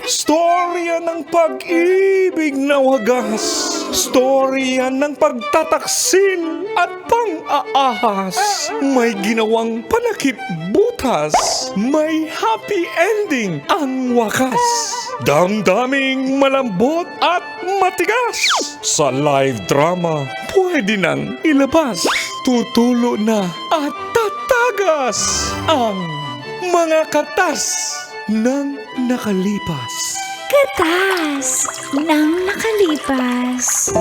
Storya ng pag-ibig na wagas. Storya ng pagtataksil at pang-aahas. May ginawang panakip butas. May happy ending ang wakas. Damdaming malambot at matigas. Sa live drama, pwede nang ilabas. Tutulo na at tatagas ang mga katas ng nakalipas. Katas ng nakalipas.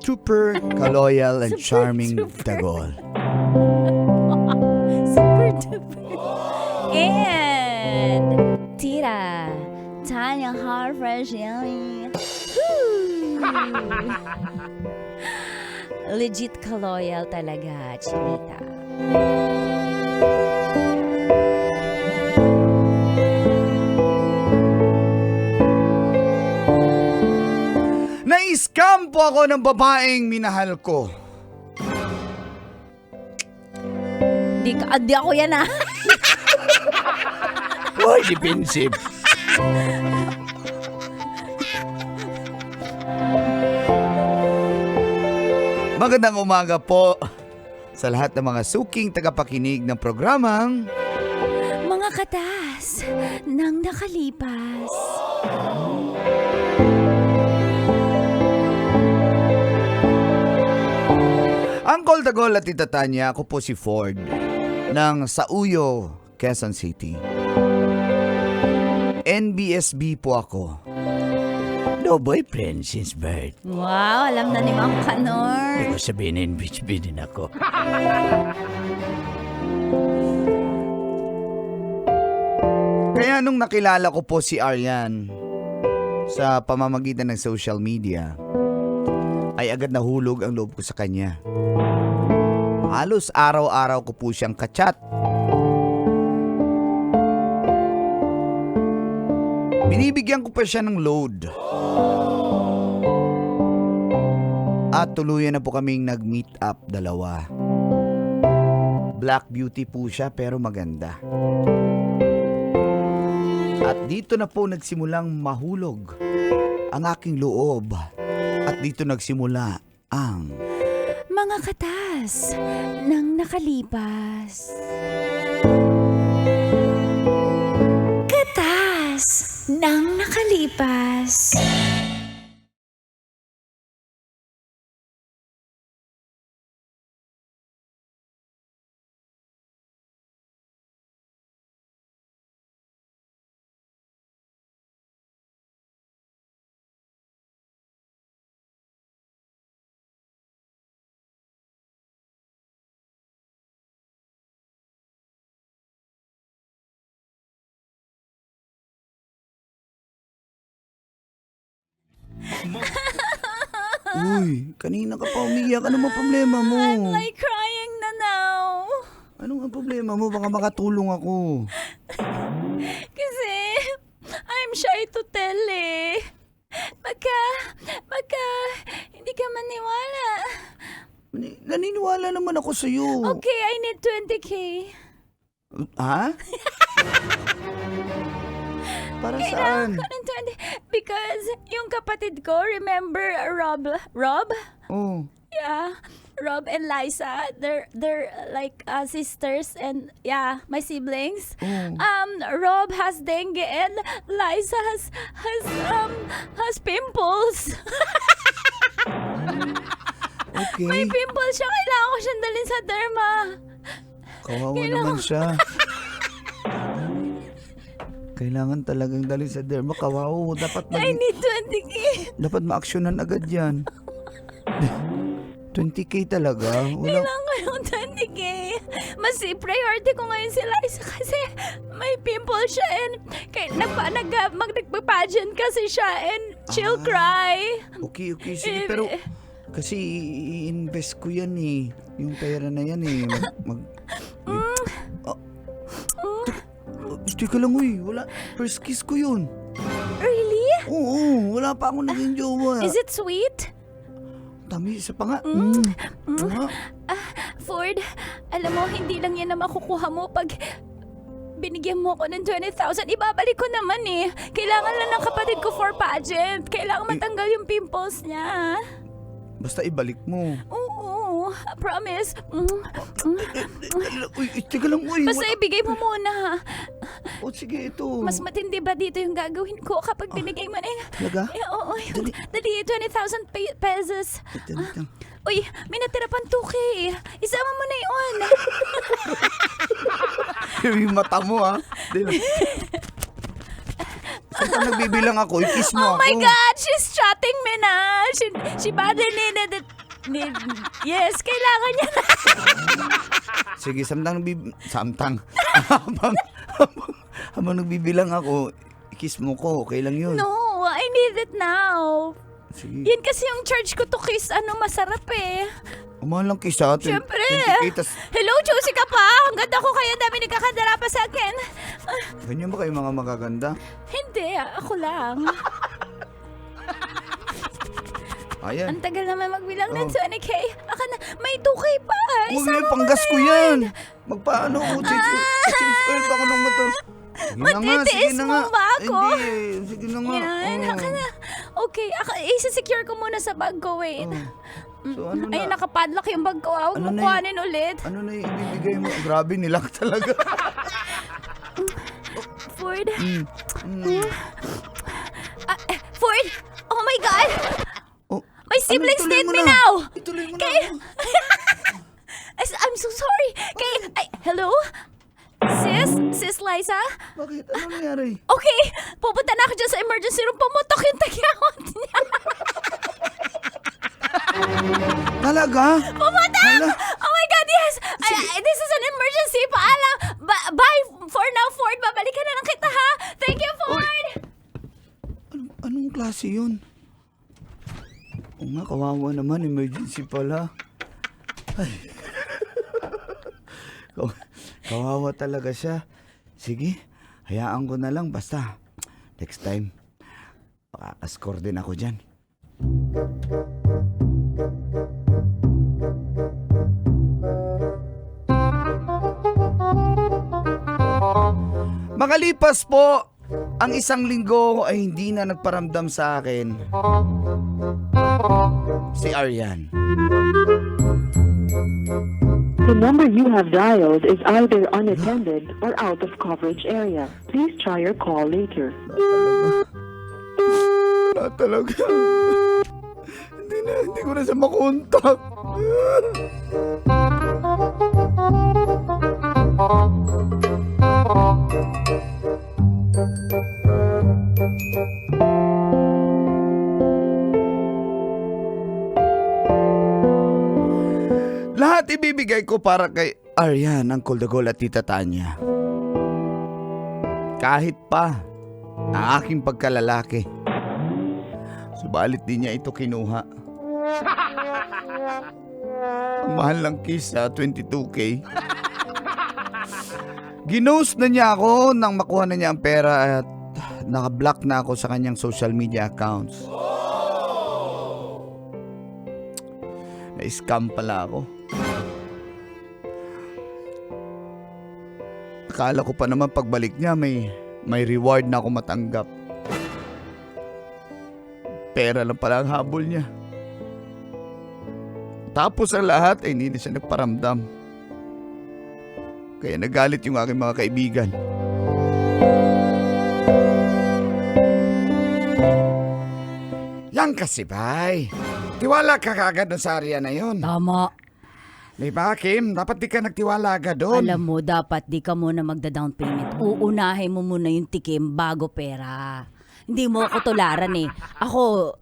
Super ka-loyal and charming Tagol. Super duper. And Tita Tanya Harfresh Yummy. Legit ka-loyal talaga, Chinita. Na-scam po ako ng babaeng minahal ko. Di ako yan ah. Uy, defensive. Magandang umaga po sa lahat ng mga suking tagapakinig ng programang Mga katas ng nakalipas. Uncle Tagol at Tita Tanya, ako po si Ford ng Sauyo, Quezon City. NBSB po ako. No boyfriend since birth. Wow, alam na ni Mang Kanor. Hindi ko sabihin NBSB din ako. Kaya nung nakilala ko po si Aryan sa pamamagitan ng social media, ay agad nahulog ang loob ko sa kanya. Halos araw-araw ko po siyang kachat. Binibigyan ko pa siya ng load. At tuluyan na po kaming nag-meet up dalawa. Black beauty po siya pero maganda. At dito na po nagsimulang mahulog ang aking loob. At dito nagsimula ang Mga katas ng nakalipas. Katas ng nakalipas. Uy, kanina ka pa umiyak. Ano mo problema mo? I'm like crying na now. Ano ang problema mo? Baka makatulong ako. Kasi I'm shy to tell eh. Baka hindi ka maniwala. Naniniwala naman ako sa'yo. Okay, I need 20K. Ha? Para saan? Kailangan ko ng 20. Because yung kapatid ko, remember Rob? Oh. Yeah, Rob and Liza, they're like sisters and yeah, my siblings. Oh. Rob has dengue and Liza has pimples. Okay. May pimples siya, kailangan ko siyang dalhin sa derma. Kawawa naman siya. Kailangan talagang dali sa derma. Kawawa. I need 20K. Dapat ma-actionan agad yan. 20K talaga? Kailangan ko yung 20K. Mas priority ko ngayon si Liza kasi may pimple siya and nagpa-pageant kasi siya and she'll cry. Okay. Sige, pero Kasi i-invest ko yan eh. Yung pera na yan eh. Teka lang wala. First kiss ko yun. Really? Oo, wala pa ako naging jowa. Is it sweet? Dami, isa pa nga. Ford, alam mo, hindi lang yan na makukuha mo pag binigyan mo ko ng 20,000. Ibabalik ko naman eh. Kailangan lang ng kapatid ko for pageant. Kailangan matanggal yung pimples niya. Basta ibalik mo. Oo, promise. Uy, teka lang, Basta ibigay mo muna. O sige, ito. Mas matindi ba dito yung gagawin ko kapag binigay mo na yun? Talaga? Oo, dali 20,000 pesos. Ito. Uy, may natira pang 2K. Isama mo na yun. Yung mata mo ha. Saan pa nagbibilang ako? I-kiss mo Oh ako. my God, she's chatting me na. She badly needed it. Yes, kailangan niya na. Sige, habang nagbibilang ako, i-kiss mo ko. Okay lang yun. No, I need it now. Sige. Yan kasi yung charge ko to kiss. Masarap eh. Mahal lang kiss sa atin. Siyempre. 20K, tas Hello, Josie ka pa. Ang ganda ko kaya dami nagkakadara pa sa akin. ganyan ba kayo mga magaganda? Hindi, ako lang. Ayan. Ang tagal naman magbilang ng 20K. Aka na, may 2K pa. Huwag Isama yan, mo panggas na ko yan. Magpaano ko? Change oil pa ako ng motor. Matitiis mo ba ako? Hindi, sige na nga. Yan, aka na. Okay, isa-secure ko muna sa bag ko, wait. So ano na? Ay, nakapadlock yung bag ko. Huwag Ano mo na kuhanin ulit. Ano na yung ibibigay mo? Grabe, nilak talaga. Ford. Ford! Oh my God! Oh, My siblings ituloy need mo me na. now! Ituloy mo na. I'm so sorry. Hello? Sis Liza? Bakit? Ano nangyari? Okay, pupunta na ako dyan sa emergency room. Pumutok yung tagyawat niya. Talaga? Pumunta! Hala. Oh my God, yes! This is an emergency. Paalam. Bye for now, Ford. Babalikan na lang kita, ha? Thank you, Ford! Anong klase yun? Oo nga, kawawa naman. Emergency pala. Ay. Kawawa talaga siya. Sige, hayaan ko na lang. Basta, next time, makakascore din ako dyan. Makalipas po ang isang linggo ay hindi na nagparamdam sa akin si Aryan. The number you have dialed is either unattended or out of coverage area. Please try your call later. Wala talaga. Hindi ko na siya makontak. Lahat ibibigay ko para kay Aryan, Uncle Dagol at Tita Tanya. Kahit pa ang aking pagkalalaki. Subalit di niya ito kinuha. Ang mahal lang kiss sa 22K. Ginost na niya ako nang makuha na niya ang pera at naka-block na ako sa kanyang social media accounts. Na-scam pala ako. Akala ko pa naman pagbalik niya may reward na ako matanggap. Pera lang pala ang habol niya. Tapos ang lahat ay hindi na siya nagparamdam. Kaya nagalit yung aking mga kaibigan. Yan kasi, bay. Tiwala ka kagad doon sa area na yun. Tama. Di ba, Kim? Dapat di ka nagtiwala agad doon. Alam mo, dapat di ka muna magda-down payment. Uunahin mo muna yung tikim bago pera. Hindi mo ako tularan eh. Ako,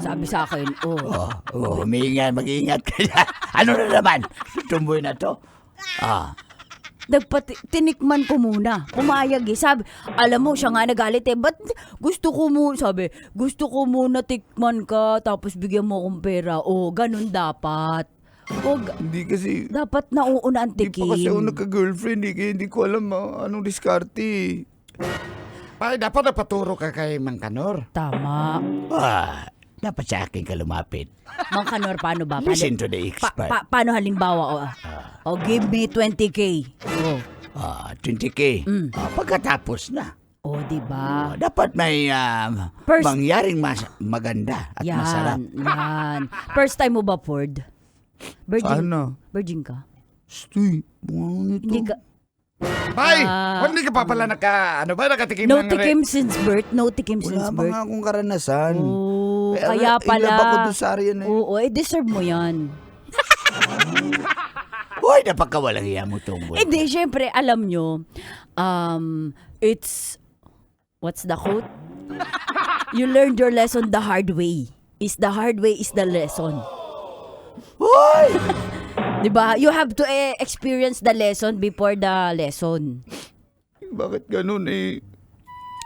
sabi sa akin, mag-iingat ka dyan. Ano na naman? Tumboy na to? tinikman ko muna. Pumayag eh. Sabi, alam mo, siya nga nagalit eh. Ba't gusto ko muna tikman ka, tapos bigyan mo akong pera. O, ganun dapat. Hindi kasi, Dapat nauuna ang hindi pa kasi ako tikim. nagka-girlfriend eh, kaya hindi ko alam anong diskarte. Ay, dapat napaturo ka kay Mang Kanor. Tama. Dapat sa akin ka lumapit. Mang Kanor, paano ba? Listen to the expert. Paano halimbawa? Give me 20K. 20K. Mm. Pagkatapos na. Di ba? Dapat may First- mangyaring maganda at masarap. Yan. First time mo ba, Ford? Virgin, Sana. virgin ka? Stoy, bunga nito. Hindi ka, Bay! Hindi ka pa pala nakatikim no ng tikim since birth? No tikim Wala since pa birth? nga akong karanasan. Kaya pala. Ilab ako doon sa Aryan eh. Oo, deserve mo yan. Hoy, napakawalang iya mo tungkol. Hindi, syempre, alam nyo, it's, what's the quote? You learned your lesson the hard way. The hard way is the lesson. Hoy! Diba? You have to experience the lesson before the lesson. Bakit ganun eh?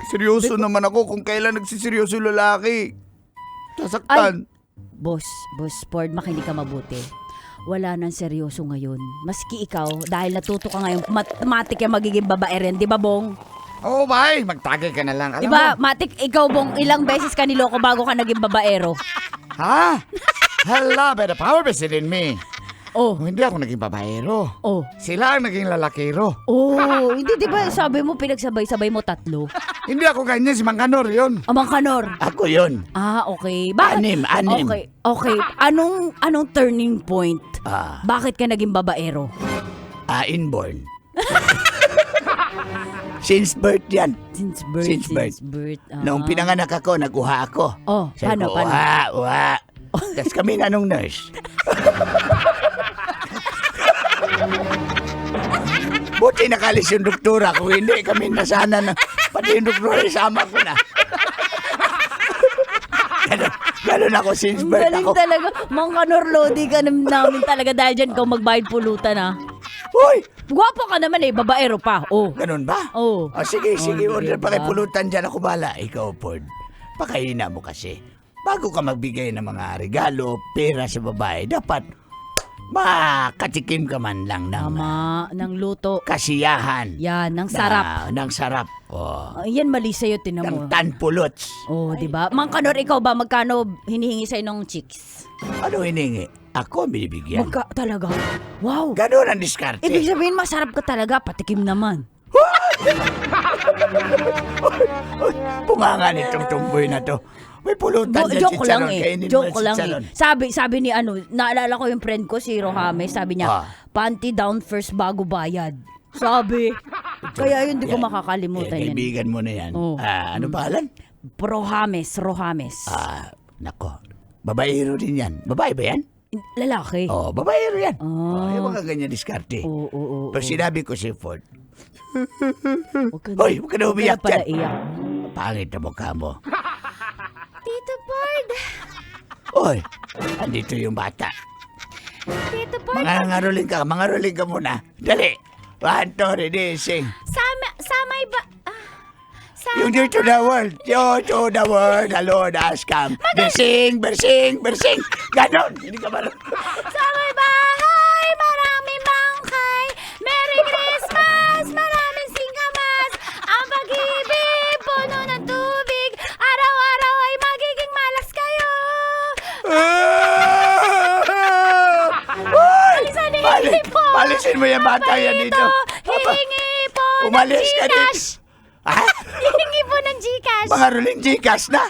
Seryoso naman ako kung kailan nagsiseryoso yung lalaki. Sasaktan. Boss Ford, makinig ka mabuti. Wala nang seryoso ngayon. Maski ikaw, dahil natuto ka ngayon, matik yung magiging babae rin. Di ba, Bong? Oo, bay. Magtagay ka na lang. Alam Di ba, mo? matik, ikaw, Bong, ilang beses ka niloko bago ka naging babaero? Ha? Hala, by the power vested in me. Oh, Hindi ako naging babaero. oh. Sila ang naging lalakero. Oh, hindi, di ba, sabi mo, pinagsabay-sabay mo tatlo? Hindi ako ganyan, si Mang Kanor yun. Amang Kanor. Ako yun. Okay. Anim. Okay. Anong turning point? Ah. Bakit ka naging babaero? Inborn. Since birth yan. Since birth. Noong pinanganak ako, naguha ako. Oh, Sabi paano? ko, uha. Tapos kami na nung nurse. Buti nakalis yung doktora. Kung hindi, kami na sana na. Pati yung doktora, isama ko na. Ganun ako since Ang birth galing ako. talaga. Mang Kanor, Lodi ka namin talaga dahil dyan ikaw magbayad pulutan Hoy! Gwapo ka naman babaero pa. Oh. Ganun ba? Oh. Sige, order diba? pa kay pulutan dyan. Ako bala. Ikaw, Ford. Pakaina mo kasi. Bago ka magbigay ng mga regalo, pera sa babae, dapat makatikim ka man lang ng Tama, ng luto. kasiyahan. Yan, ng sarap. Ng sarap. Oh. Yan, mali sa'yo, tinan mo. Ng tanpulots. Oh, di ba? Mang Kanor, ikaw ba, magkano hinihingi sa'yo ng chicks? Ano hiningi? Ako ang binibigyan. Talaga? Wow. Ganun ang diskarte. Ibig sabihin, masarap ka talaga, patikim naman. Bunganga nitong tumboy na to. May pulutan dyan Joke si lang Charon. eh. Kainin mo Joke yan si lang Charon. Sabi ni naalala ko yung friend ko, si Rohames, sabi niya, panty down first bago bayad. Sabi. Kaya yun, di ko Yan. makakalimutan yan. Kaibigan mo na yan. Oh. Ano pangalan? Rohames. Nako. Babaero din yan. Babae ba yan? Lalaki. Oh, babaero yan. Ah. Yung mga ganyan diskarte. Oo. Pero sinabi ko si Ford, Huwag ka na umiyak pala dyan. iyak. Pangit na mukha mo. Tito Ford! Oy, andito yung bata. Tito Ford! Mangaroling ka muna. Dali. 1, 2, 3, sing. Samay ba? Yung to the world. You to the world. The Lord has come. Bersing. Ganon. Hindi ka marunong. Samay bahay, maraming bangkay. Merry Christmas, maraming singkamas. Ang pag-ibig, puno ng tubig. Araw-araw ay magiging malas kayo. Hihingi po. Palisin mo yung bata yan dito. Hihingi po ng Umalis ka dito. Gcash. Ha? Hihingi po ng Gcash. Mga ruling Gcash na.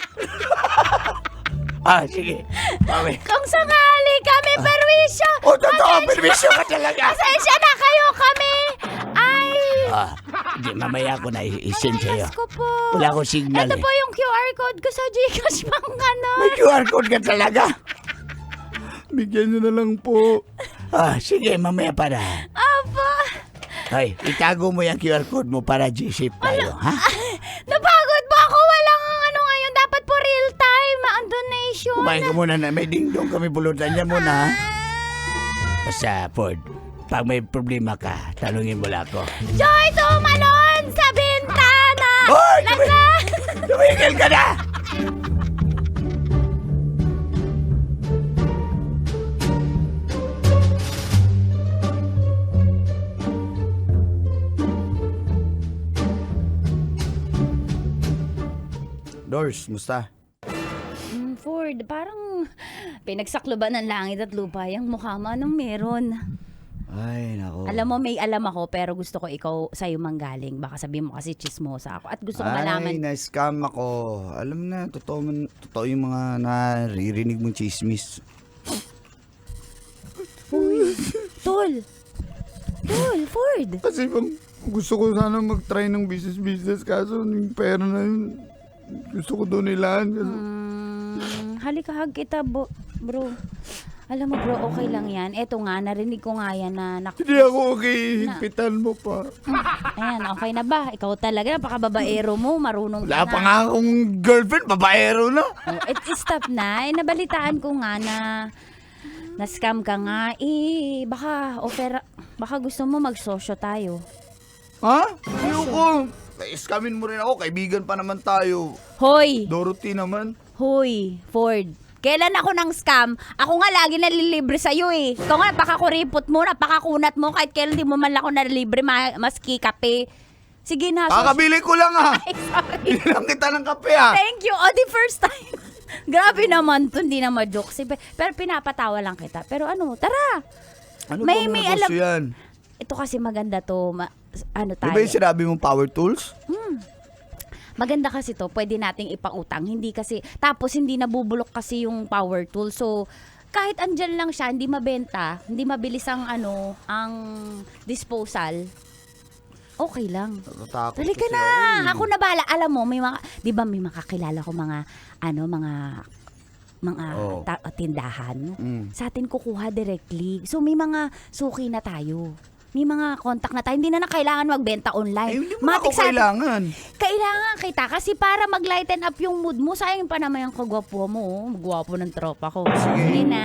Sige. Okay. Kung sakali kami perwisyo. Totoo. Permisyo ka talaga. Pasensya na kayo kami. Ay. Hindi, mamaya ko na i-send sa'yo. Ko po. Wala akong signal Ito po yung QR code ko sa Gcash, Mang Kanor. May QR code ka talaga. Bigyan nyo na lang po. Sige, mamaya para. Apa. Ay, itago mo yung QR code mo para G-ship tayo, ha? Napagod po ako. Walang ngayon. Dapat po real time. Ang donation. Kumain ka muna na. May dingdong kami pulutan niya muna, ha? Basta, Ford, Pag may problema ka, tanungin mo lang ako. Joy, tumalon sa bintana! Hoy! Laga! Tumigil ka na! Doors, musta? Ford, parang pinagsakloban ng langit at lupa yung mukha mo. Anong meron? Ay, nako. Alam mo, may alam ako, pero gusto ko ikaw sa'yo manggaling. Baka sabihin mo kasi chismosa ako. At gusto ko Ay, malaman. na-scam ako. Alam na, totoo yung mga naririnig mong chismis. Uy, Tol! Tol, Ford! Kasi gusto ko sana mag-try ng business kaso yung pera na yun, gusto ko doon ilaan. Halikahag kita, bro. Alam mo, bro, okay lang yan. Eto nga, narinig ko nga yan na... Hindi ako okay, higpitan mo pa. Ayan, okay na ba? Ikaw talaga, napakababaero mo, marunong Wala ka pa na. nga akong girlfriend, babaero na. Oh, stop na. Nabalitaan ko nga na scam ka nga. Baka gusto mo magsosyo tayo. Ha? Ayoko. Iskamin mo rin ako, kaibigan pa naman tayo. Hoy! Dorothy naman. Hoy, Ford. Kailan ako ng scam? Ako nga lagi nalilibre sa'yo eh. Ikaw nga, pakakuripot mo, napakakunat mo, kahit kailan di mo man lang ako nalilibre, maski kape. Sige na. Kakabili ko lang ha. Ay, sorry. Hindi lang kita ng kape ha. Thank you. The first time. Grabe naman to, hindi na ma-joke. Pero pinapatawa lang kita. Pero ano, tara. Ano may ba mga alam. gusto yan? Ito kasi maganda to. Ano Di tayo? ba yung sinabi mong power tools? Maganda kasi to, pwede nating ipautang. Hindi kasi, tapos hindi nabubulok kasi yung power tool. So, kahit andyan lang siya, hindi mabenta, hindi mabilis ang ang disposal, okay lang. Natatakot Dali ka kasi na! ako eh. Ako na bala. Alam mo, may mga, di ba may makakilala ko mga Oh. tindahan. Mm. Sa atin kukuha directly. So, may mga suki na tayo. May mga contact na tayo. Hindi na kailangan magbenta online. Eh, hindi mo na ako sa atin- kailangan. Kailangan kita kasi para mag-lighten up yung mood mo. Sayang pa naman yung kagwapo mo. Gwapo ng tropa ko. Sige na.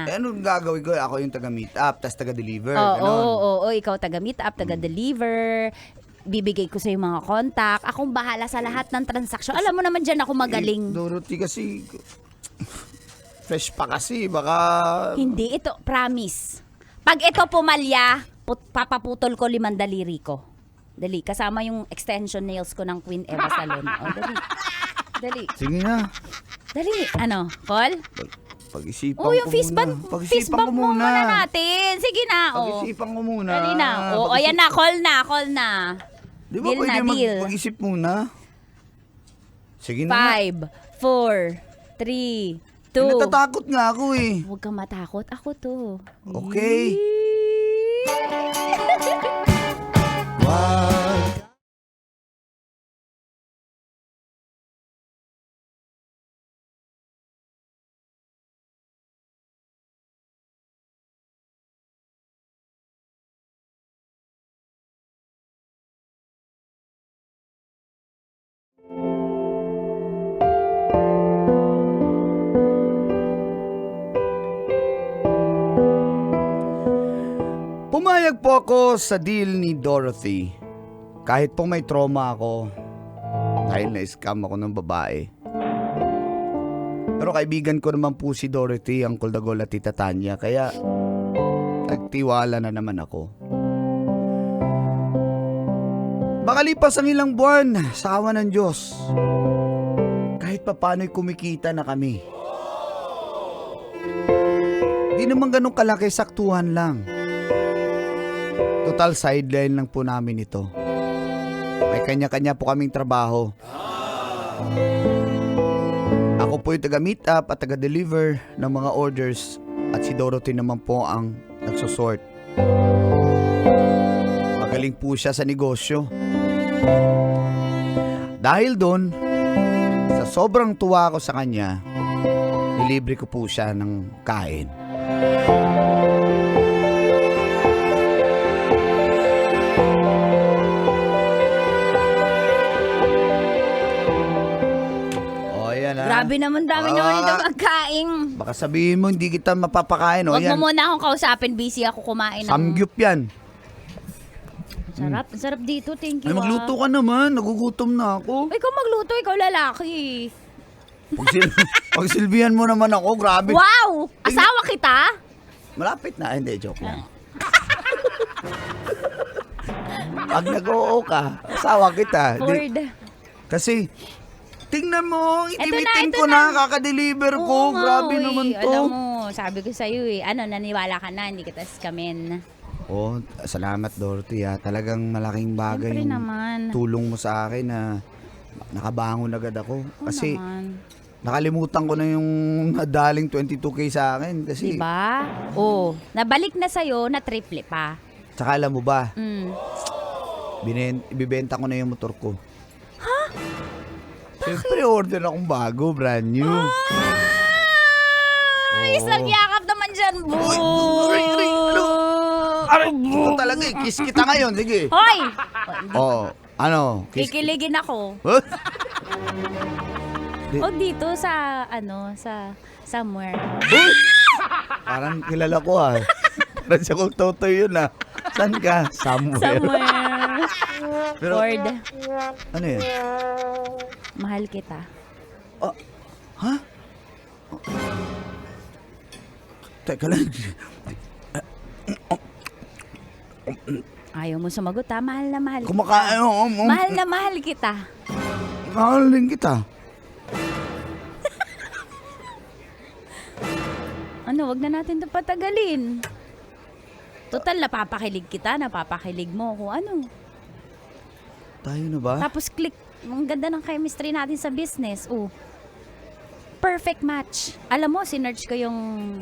Eh, anong gagawin ko? Ako yung taga-meet up, tas taga-deliver. Oo, ikaw taga-meet up, taga-deliver. Bibigay ko sa yung mga contact. Akong bahala sa lahat ng transaksyon. Alam mo naman dyan ako magaling. Dorothy kasi, fresh pa kasi, baka... Hindi, ito, promise. Pag ito pumalya, papaputol ko 5 daliri ko. Dali, kasama yung extension nails ko ng Queen Eva Salon. O, dali. Dali. Sige na. Dali. Ano, call? Pag-isipan Oh, yung ko fist muna. bump. Fist bump mo muna natin. Sige na, oh. Pag-isipan ko muna. Dali na. Oh, ayan na, call na. Di ba Deal pwede na, deal. mag-isip muna? Sige na. 5, 4, 3, 2. Natatakot nga ako eh. Huwag kang matakot. Ako to. Okay. Wag. Pumayag po ako sa deal ni Dorothy. Kahit po may trauma ako dahil na-scam ako ng babae. Pero kaibigan ko naman po si Dorothy, Uncle Dagol at Tita Tanya, kaya nagtiwala na naman ako. Makalipas ang ilang buwan sa awa ng Diyos, kahit papano'y kumikita na kami. Di naman ganun kalaki, saktuhan lang. Total sideline lang po namin ito. May kanya-kanya po kaming trabaho. Ako po yung taga-meet up at taga-deliver ng mga orders at si Dorothy naman po ang nagsosort. Magaling po siya sa negosyo. Dahil doon, sa sobrang tuwa ko sa kanya, nilibre ko po siya ng kain. Grabe naman, dami naman ito magkain. Baka sabihin mo, hindi kita mapapakain. O Huwag yan, mo muna akong kausapin, busy ako kumain. samgyup yan. Sarap, sarap dito, thank Ay, you. magluto ka naman. Nagugutom na ako. Ikaw magluto, ikaw lalaki. Pagsilbihan mo naman ako, grabe. Wow! Asawa kita? Malapit na. Hindi, joke lang. Pag nag-oo ka, asawa kita. Ford. Kasi, tingnan mo, Eto itimitin na, ko eto na, na. kakadeliver ko. Oo nga, Grabe uy. naman to. Alam mo, sabi ko sa'yo naniwala ka na, hindi kita scamin. Oh, salamat Dorothy ha. Talagang malaking bagay Siyempre yung naman. tulong mo sa akin na nakabangon agad ako. Kasi naman. nakalimutan ko na yung nadaling 22K sa akin. Kasi, Diba? Oh, nabalik na sa'yo na triple pa. tsaka alam mo ba, Mm. ibibenta ko na yung motor ko. Ha? Siyempre, order akong bago, brand new. Isang yakap naman dyan, boo! Aray, ito talaga eh. Kiss kita ngayon, sige. Hoy! Oh, ano? Kiss. Kikiligin ako. Huh? O dito sa, sa somewhere. Uy! Parang kilala ko ah. Parang siya kong totoy yun ah. Saan ka? Somewhere. Somewhere. Pero, Ford, ano yun? mahal kita. Ha? Teka lang. Ayaw mo sumagot ha? Mahal na mahal kita. Kumakain ako. Mahal na mahal kita. Mahalin kita. Ano, wag na natin ito patagalin. Total, napapakilig kita, napapakilig mo kung ano. Tayo na ba? Tapos click, ang ganda ng chemistry natin sa business. Oh. Perfect match. Alam mo, sinerch ko yung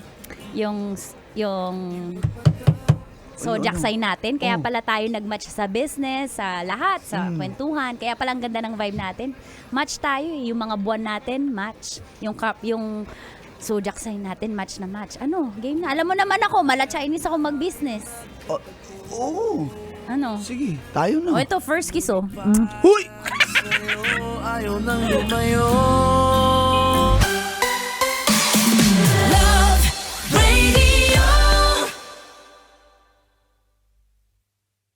zodiac sign natin. Kaya pala tayo nag-match sa business, sa lahat, sa kwentuhan. Kaya pala ang ganda ng vibe natin. Match tayo eh. Yung mga buwan natin, match. Yung zodiac sign natin, match na match. Ano, game na. Alam mo naman ako, mala Chinese ako mag-business. Oo. Ano? Sige, tayo O na. ito, first kiss oh. Huy! Ayaw nang lumayo.